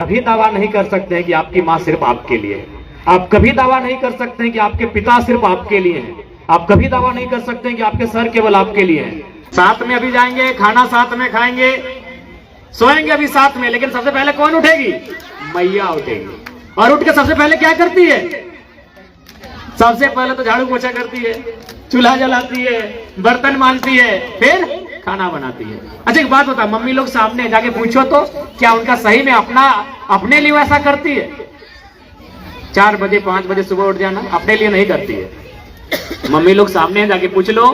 कभी दावा नहीं कर सकते हैं कि आपकी माँ सिर्फ आपके लिए है। आप कभी दावा नहीं कर सकते हैं कि आपके पिता सिर्फ आपके लिए हैं। आप कभी दावा नहीं कर सकते हैं कि आपके सर केवल आपके लिए हैं। साथ में अभी जाएंगे, खाना साथ में खाएंगे, सोएंगे अभी साथ में, लेकिन सबसे पहले कौन उठेगी? मैया उठेगी। और उठ के सबसे पहले क्या करती है? सबसे पहले तो झाड़ू पोछा करती है, चूल्हा जलाती है, बर्तन मांजती है, फिर खाना बनाती है। अच्छा एक बात बता, मम्मी लोग सामने जाके पूछो तो क्या उनका सही में अपने लिए वैसा करती है? 4 बजे 5 बजे सुबह उठ जाना अपने लिए नहीं करती है। मम्मी लोग सामने जाके पूछ लो,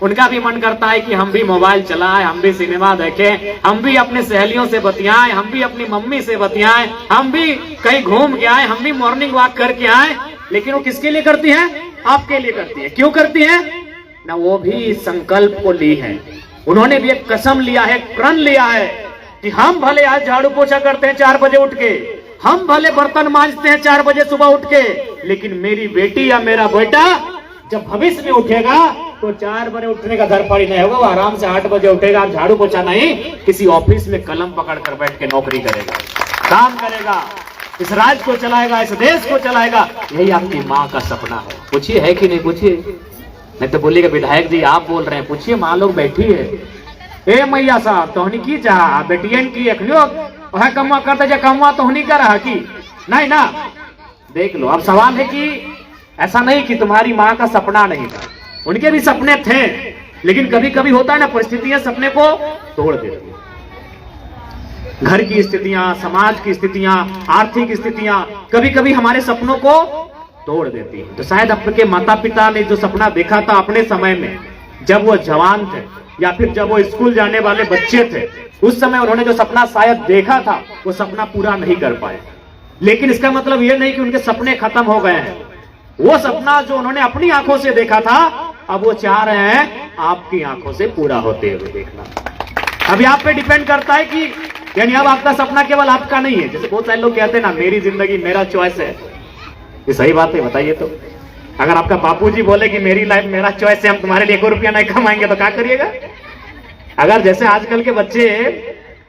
उनका भी मन करता है कि हम भी मोबाइल चलाएं, हम भी सिनेमा देखें, हम भी अपने सहेलियों से बतियाएं, हम भी अपनी मम्मी से बतियाएं, हम भी कहीं घूम के आए, हम भी मॉर्निंग वॉक करके आए। लेकिन वो किसके लिए करती है? आपके लिए करती है। क्यों करती है ना? वो भी संकल्प को ली है, उन्होंने भी एक कसम लिया है, प्रण लिया है कि हम भले आज झाड़ू पोछा करते हैं 4 बजे उठ के, हम भले बर्तन मांजते हैं 4 बजे सुबह उठ के, लेकिन मेरी बेटी या मेरा बेटा जब भविष्य में उठेगा तो 4 बजे उठने का धरपड़ी नहीं होगा, वो आराम से 8 बजे उठेगा। झाड़ू पोछा नहीं, किसी ऑफिस में कलम पकड़ कर बैठ के नौकरी करेगा, काम करेगा, इस राज्य को चलाएगा, इस देश को चलाएगा। यही आपकी माँ का सपना है। पूछिए है कि नहीं? पूछिए, नहीं तो बोलिएगा विधायक जी आप बोल रहे हैं। पूछिए, माँ लोग बैठी है। ए मैया साहब तोहनी की चाह बेटियन की अखनियो वह कमा करते जा कमा तोहनी कर रहा की नहीं ना? देख लो, अब सवाल है कि ऐसा नहीं कि तुम्हारी माँ का सपना नहीं था, उनके भी सपने थे, लेकिन कभी कभी होता है ना, परिस्थितियां सपने को तोड़ देती है। घर की स्थितियां, समाज की स्थितियां, आर्थिक स्थितियां कभी कभी हमारे सपनों को तोड़ देती है। तो शायद आपके माता पिता ने जो सपना देखा था अपने समय में, जब वो जवान थे या फिर जब वो स्कूल जाने वाले बच्चे थे, उस समय उन्होंने जो सपना शायद देखा था वो सपना पूरा नहीं कर पाए। लेकिन इसका मतलब ये नहीं कि उनके सपने खत्म हो गए हैं। वो सपना जो उन्होंने अपनी आंखों से देखा था, अब वो चाह रहे हैं आपकी आंखों से पूरा होते हुए देखना। अभी आप पे डिपेंड करता है कि यानी अब आपका सपना केवल आपका नहीं है। जैसे बहुत सारे लोग कहते हैं ना, मेरी जिंदगी मेरा चॉइस है। ये सही बात है? बताइए तो। अगर आपका बापूजी बोले कि मेरी लाइफ मेरा चॉइस है, हम तुम्हारे लिए 1 रुपया नहीं कमाएंगे, तो क्या करिएगा? अगर जैसे आजकल के बच्चे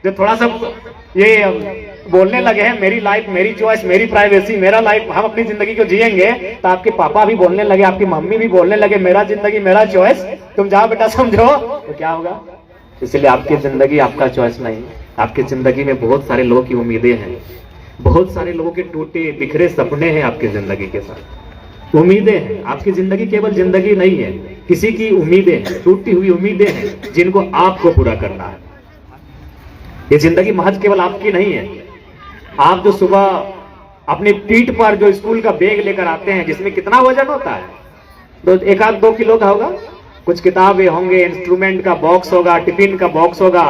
जो थोड़ा सा ये बोलने लगे हैं, मेरी लाइफ मेरी चॉइस, मेरी प्राइवेसी, मेरा लाइफ, हम अपनी जिंदगी को जिएंगे, तो आपके पापा भी बोलने लगे, आपकी मम्मी भी बोलने लगे, मेरा जिंदगी मेरा चॉइस, तुम जाओ बेटा समझो, तो क्या होगा? इसलिए आपकी जिंदगी आपका चॉइस नहीं, आपकी जिंदगी में बहुत सारे लोगों की उम्मीदें हैं, बहुत सारे लोगों के टूटे बिखरे सपने हैं आपकी जिंदगी के साथ। उम्मीदें हैं, आपकी जिंदगी केवल जिंदगी नहीं है, किसी की उम्मीदें हैं, टूटी हुई उम्मीदें हैं जिनको आपको पूरा करना है। ये जिंदगी महज केवल आपकी नहीं है। आप जो सुबह अपनी पीठ पर जो स्कूल का बैग लेकर आते हैं, जिसमें कितना वजन होता है? तो 1-2 किलो का होगा। कुछ किताबें होंगे, इंस्ट्रूमेंट का बॉक्स होगा, टिफिन का बॉक्स होगा,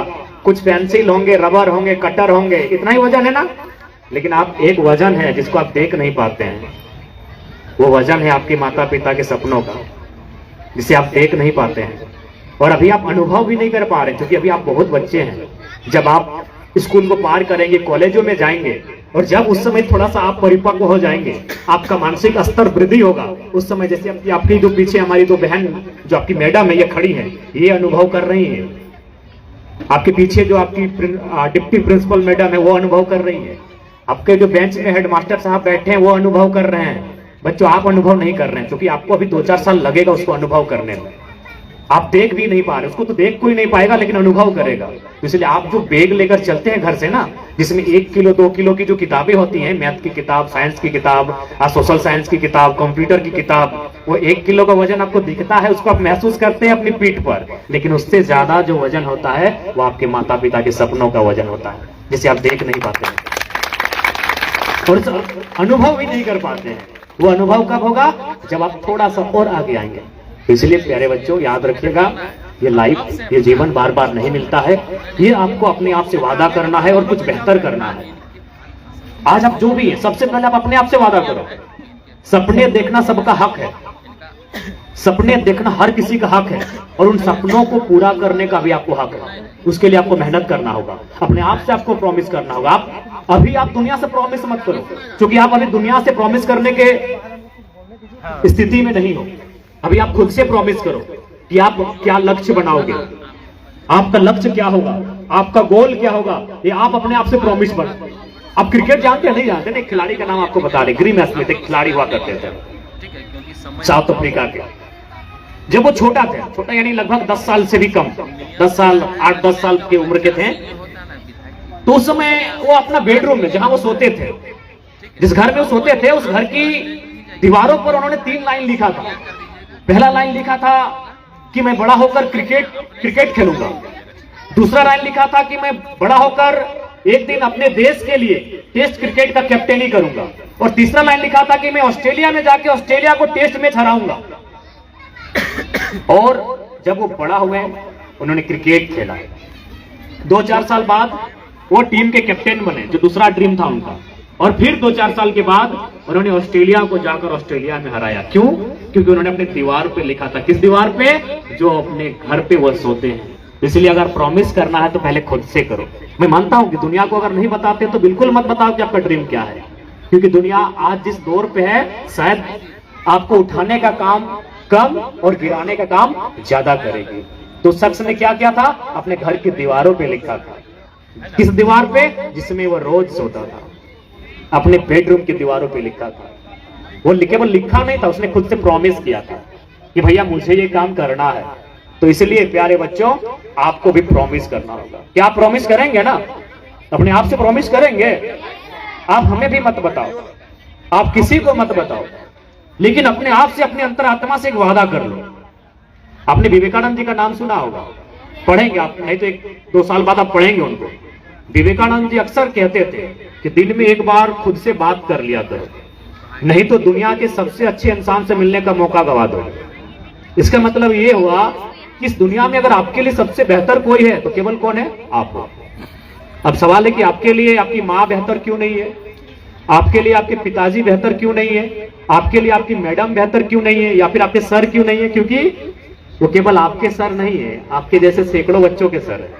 कुछ पेंसिल होंगे, रबर होंगे, कटर होंगे, इतना ही वजन है ना? लेकिन आप एक वजन है जिसको आप देख नहीं पाते हैं, वो वजन है आपके माता पिता के सपनों का, जिसे आप देख नहीं पाते हैं और अभी आप अनुभव भी नहीं कर पा रहे, क्योंकि अभी आप बहुत बच्चे हैं। जब आप स्कूल को पार करेंगे, कॉलेजों में जाएंगे, और जब उस समय थोड़ा सा आप परिपक्व हो जाएंगे, आपका मानसिक स्तर वृद्धि होगा, उस समय जैसे आपकी जो पीछे हमारी 2 बहन जो आपकी मैडम है ये खड़ी है, ये अनुभव कर रही है। आपके पीछे जो आपकी डिप्टी प्रिंसिपल मैडम है वो अनुभव कर रही है। आपके जो बेंच में हेडमास्टर साहब बैठे हैं वो अनुभव कर रहे हैं। बच्चों, आप अनुभव नहीं कर रहे हैं, क्योंकि आपको अभी 2-4 साल लगेगा उसको अनुभव करने में। आप देख भी नहीं पा रहे, उसको तो देख कोई नहीं पाएगा, लेकिन अनुभव करेगा। इसलिए आप जो बैग लेकर चलते हैं घर से ना, जिसमें 1 किलो 2 किलो की जो किताबें होती हैं, मैथ की किताब, साइंस की किताब, सोशल साइंस की किताब, कंप्यूटर की किताब, वो 1 किलो का वजन आपको दिखता है, उसको आप महसूस करते हैं अपनी पीठ पर, लेकिन उससे ज्यादा जो वजन होता है वो आपके माता पिता के सपनों का वजन होता है, जिसे आप देख नहीं पाते हैं और अनुभव भी नहीं कर पाते हैं। वो अनुभव कब होगा? जब आप थोड़ा सा और आगे आएंगे। इसलिए प्यारे बच्चों, याद रखिएगा, ये लाइफ, ये जीवन बार बार नहीं मिलता है। ये आपको अपने आप से वादा करना है और कुछ बेहतर करना है। आज आप जो भी है, सबसे पहले आप अपने आप से वादा करो। सपने देखना सबका हक है, सपने देखना हर किसी का हक है, और उन सपनों को पूरा करने का भी आपको हक है। उसके लिए आपको मेहनत करना होगा, अपने आप से आपको प्रॉमिस करना होगा। आप दुनिया से प्रॉमिस मत करो, क्योंकि आप अभी दुनिया से प्रॉमिस करने के स्थिति में नहीं हो। अभी आप खुद से प्रॉमिस करो कि आप क्या लक्ष्य बनाओगे, आपका लक्ष्य क्या होगा, आपका गोल क्या होगा, ये आप अपने आप से प्रॉमिस बनाओ। आप क्रिकेट जानते हैं नहीं जानते? नहीं, खिलाड़ी का नाम आपको बता रहे, ग्रीम स्मिथ एक खिलाड़ी हुआ करते थे साउथ अफ्रीका के। जब वो छोटा यानी लगभग 10 साल से भी कम, 10 साल 8-10 साल की उम्र के थे, तो उस समय वो अपना बेडरूम में जहां वो सोते थे, जिस घर में वो सोते थे, उस घर की दीवारों पर उन्होंने 3 लाइन लिखा था। पहला लाइन लिखा था कि मैं बड़ा होकर क्रिकेट खेलूंगा। दूसरा लाइन लिखा था कि मैं बड़ा होकर एक दिन अपने देश के लिए टेस्ट क्रिकेट का कैप्टेनी करूंगा। और तीसरा लाइन लिखा था कि मैं ऑस्ट्रेलिया में जाके ऑस्ट्रेलिया को टेस्ट मैच हराऊंगा। और जब वो बड़ा हुए, उन्होंने क्रिकेट खेला। 2-4 साल बाद वो टीम के कैप्टन बने, जो दूसरा ड्रीम था उनका। और फिर 2-4 साल के बाद उन्होंने ऑस्ट्रेलिया को जाकर ऑस्ट्रेलिया में हराया। क्यों? क्योंकि उन्होंने अपनी दीवार पे लिखा था। किस दीवार पे? जो अपने घर पे वो सोते हैं। इसलिए अगर प्रॉमिस करना है तो पहले खुद से करो। मैं मानता हूं कि दुनिया को अगर नहीं बताते तो बिल्कुल मत बताओ कि आपका ड्रीम क्या है, क्योंकि दुनिया आज जिस दौर पे है, शायद आपको उठाने का काम कम और गिराने का काम ज्यादा करेगी। तो शख्स ने क्या किया था? अपने घर की दीवारों पे लिखा था। किस दीवार पे? जिसमें वो रोज सोता था, अपने बेडरूम की दीवारों पे लिखा था। वो केवल लिखा नहीं था, उसने खुद से प्रॉमिस किया था कि भैया मुझे ये काम करना है। तो इसलिए प्यारे बच्चों, आपको भी प्रॉमिस करना होगा। क्या आप प्रॉमिस करेंगे ना? अपने आप से प्रॉमिस करेंगे? आप हमें भी मत बताओ, आप किसी को मत बताओ, लेकिन अपने आप से, अपने अंतरात्मा से एक वादा कर लो। आपने विवेकानंद जी का नाम सुना होगा, पढ़ेंगे आप, नहीं तो 1-2 साल बाद आप पढ़ेंगे उनको। विवेकानंद जी अक्सर कहते थे कि दिन में एक बार खुद से बात कर लिया करो, नहीं तो दुनिया के सबसे अच्छे इंसान से मिलने का मौका गवा दो। इसका मतलब ये हुआ कि इस दुनिया में अगर आपके लिए सबसे बेहतर कोई है तो केवल कौन है? आप हो। अब सवाल है कि आपके लिए आपकी माँ बेहतर क्यों नहीं है? आपके लिए आपके पिताजी बेहतर क्यों नहीं है? आपके लिए आपकी मैडम बेहतर क्यों नहीं है? या फिर आपके सर क्यों नहीं है? क्योंकि वो केवल आपके सर नहीं है, आपके जैसे सैकड़ों बच्चों के सर है।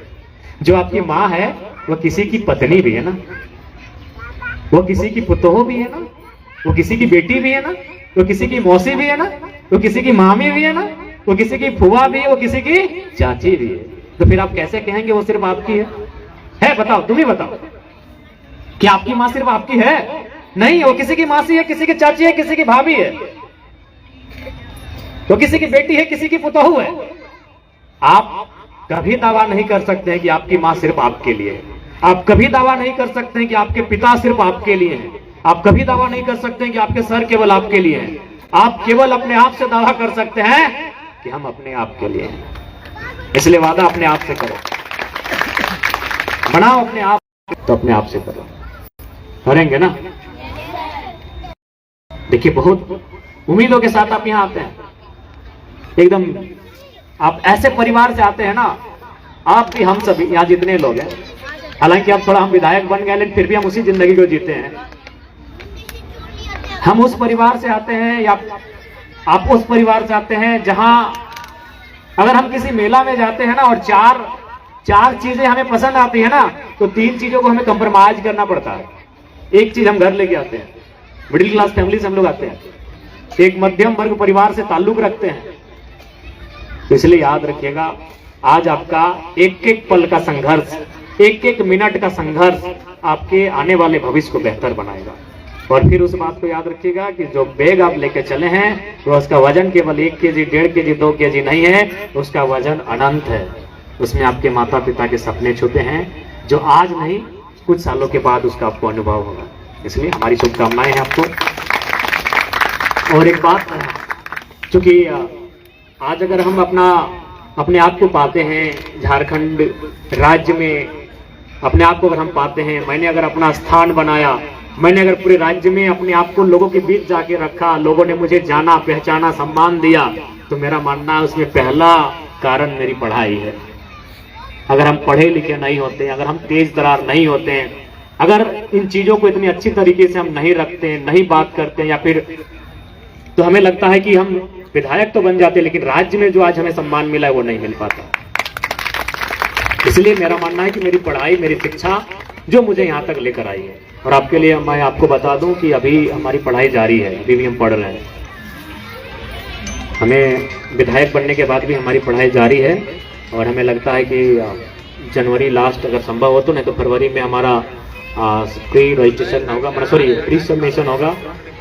जो आपकी माँ है वो किसी की पत्नी भी है ना, वो किसी की पुतोह भी है ना, वो किसी की बेटी भी है ना, वो किसी की मौसी भी है ना, वो किसी की मामी भी है ना, वो किसी की फुआ भी है, वो किसी की चाची भी है। तो फिर आप कैसे कहेंगे वो सिर्फ आपकी है? बताओ, तुम ही बताओ, क्या आपकी माँ सिर्फ आपकी है? नहीं, वो किसी की मासी है, किसी की चाची है, किसी की भाभी है, वो किसी की बेटी है, किसी की पुतोहू है। आप कभी दावा नहीं कर सकते हैं कि आपकी माँ सिर्फ आपके लिए है। आप कभी दावा नहीं कर सकते हैं कि आपके पिता सिर्फ आपके लिए हैं। आप कभी दावा नहीं कर सकते हैं कि आपके सर केवल आपके लिए हैं। आप केवल अपने आप से दावा कर सकते हैं कि हम अपने आप के लिए हैं। इसलिए वादा अपने आप से करो, बनाओ अपने आप, तो अपने आप से करो। करेंगे ना? देखिए, बहुत उम्मीदों के साथ आप यहां आते हैं, एकदम आप ऐसे परिवार से आते हैं ना, आप भी, हम सभी यहाँ जितने लोग हैं, हालांकि अब थोड़ा हम विधायक बन गए, लेकिन फिर भी हम उसी जिंदगी को जीते हैं। हम उस परिवार से आते हैं, या आप उस परिवार से आते हैं जहां अगर हम किसी मेला में जाते हैं ना और चार चीजें हमें पसंद आती है ना, तो 3 चीजों को हमें कंप्रोमाइज करना पड़ता है। एक चीज हम घर लेके आते हैं, मिडिल क्लास फैमिली से हम लोग आते हैं, एक मध्यम वर्ग परिवार से ताल्लुक रखते हैं। तो इसलिए याद रखिएगा, आज आपका एक पल का संघर्ष, एक मिनट का संघर्ष आपके आने वाले भविष्य को बेहतर बनाएगा। और फिर उस बात को याद रखिएगा कि जो बैग आप लेके चले हैं, तो उसका वजन केवल 1 केजी, 1.5 केजी, 2 केजी नहीं है, उसका वजन अनंत है। उसमें आपके माता पिता के सपने छुपे हैं, जो आज नहीं, कुछ सालों के बाद उसका आपको अनुभव होगा। इसलिए हमारी शुभकामनाएं हैं आपको। और एक बात, चूंकि आज अगर हम अपने आप को पाते हैं झारखंड राज्य में, अपने आप को अगर हम पाते हैं, मैंने अगर अपना स्थान बनाया, मैंने अगर पूरे राज्य में अपने आप को लोगों के बीच जाके रखा, लोगों ने मुझे जाना, पहचाना, सम्मान दिया, तो मेरा मानना है उसमें पहला कारण मेरी पढ़ाई है। अगर हम पढ़े लिखे नहीं होते, अगर हम तेज तरार नहीं होते हैं, अगर इन चीजों को इतनी अच्छी तरीके से हम नहीं रखते हैं, नहीं बात करते हैं, या फिर तो हमें लगता है कि हम विधायक तो बन जाते, लेकिन राज्य में जो आज हमें सम्मान मिला है वो नहीं मिल पाता। इसलिए मेरा मानना है कि मेरी पढ़ाई, मेरी शिक्षा जो मुझे यहाँ तक लेकर आई है। और आपके लिए मैं आपको बता दूं कि अभी हमारी पढ़ाई जारी है, अभी भी हम पढ़ रहे हैं। हमें विधायक बनने के बाद भी हमारी पढ़ाई जारी है, और हमें लगता है कि जनवरी लास्ट अगर संभव हो तो, नहीं तो फरवरी में हमारा प्री रजिस्ट्रेशन होगा, मतलब सॉरी प्री सबमिशन होगा,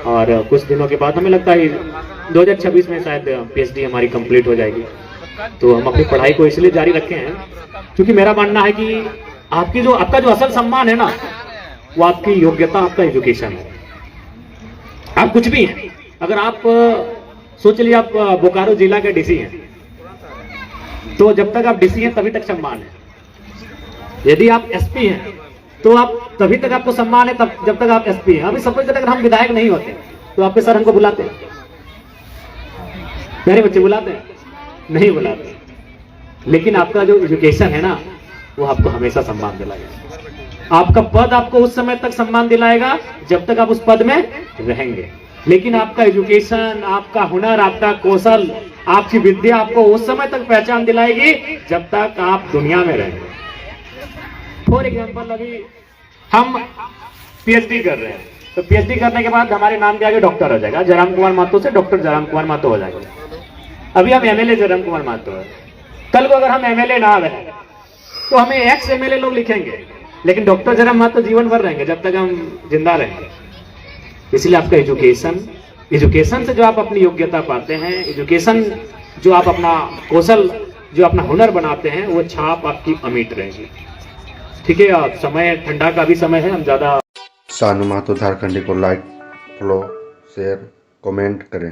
और कुछ दिनों के बाद हमें लगता है 2026 में शायद पीएचडी हमारी कंप्लीट हो जाएगी। तो हम अपनी पढ़ाई को इसलिए जारी रखे हैं क्योंकि मेरा मानना है कि आपका जो असल सम्मान है ना, वो आपकी योग्यता, आपका एजुकेशन है। आप कुछ भी हैं, अगर आप सोच लीजिए आप बोकारो जिला के डीसी हैं, तो जब तक आप डीसी हैं तभी तक सम्मान है। यदि आप एसपी हैं तो आप तभी तक आपको सम्मान है, तब जब तक आप एसपी हैं। अभी सपोज अगर हम विधायक नहीं होते तो आपके सर हमको बुलाते हैं, मेरे बच्चे बुलाते हैं? नहीं बुलाते। लेकिन आपका जो एजुकेशन है ना, वो आपको हमेशा सम्मान दिलाएगा। आपका पद आपको उस समय तक सम्मान दिलाएगा जब तक आप उस पद में रहेंगे। लेकिन आपका एजुकेशन, आपका हुनर, आपका कौशल, आपकी विद्या आपको उस समय तक पहचान दिलाएगी जब तक आप दुनिया में रहेंगे। फॉर एग्जाम्पल, अभी हम पीएचडी कर रहे हैं, तो पीएचडी करने के बाद हमारे नाम के आगे डॉक्टर हो जाएगा। जयराम कुमार महतो से डॉक्टर जयराम कुमार महतो हो जाएगा। अभी हम एमएलए जयराम कुमार महतो है, कल को अगर हम एमएलए ना रहे तो हमें एक्स एमएलए लोग लिखेंगे, लेकिन डॉक्टर जयराम महतो जीवन भर रहेंगे जब तक हम जिंदा रहेंगे। इसलिए आपका एजुकेशन से जो आप अपनी योग्यता पाते हैं, एजुकेशन जो आप अपना कौशल, जो अपना हुनर बनाते हैं, वो छाप आपकी अमिट रहेगी। ठीक है, आप समय ठंडा का भी समय है, हम ज्यादा सानू महतो झारखंडी को लाइक, फॉलो, शेयर, कमेंट करें।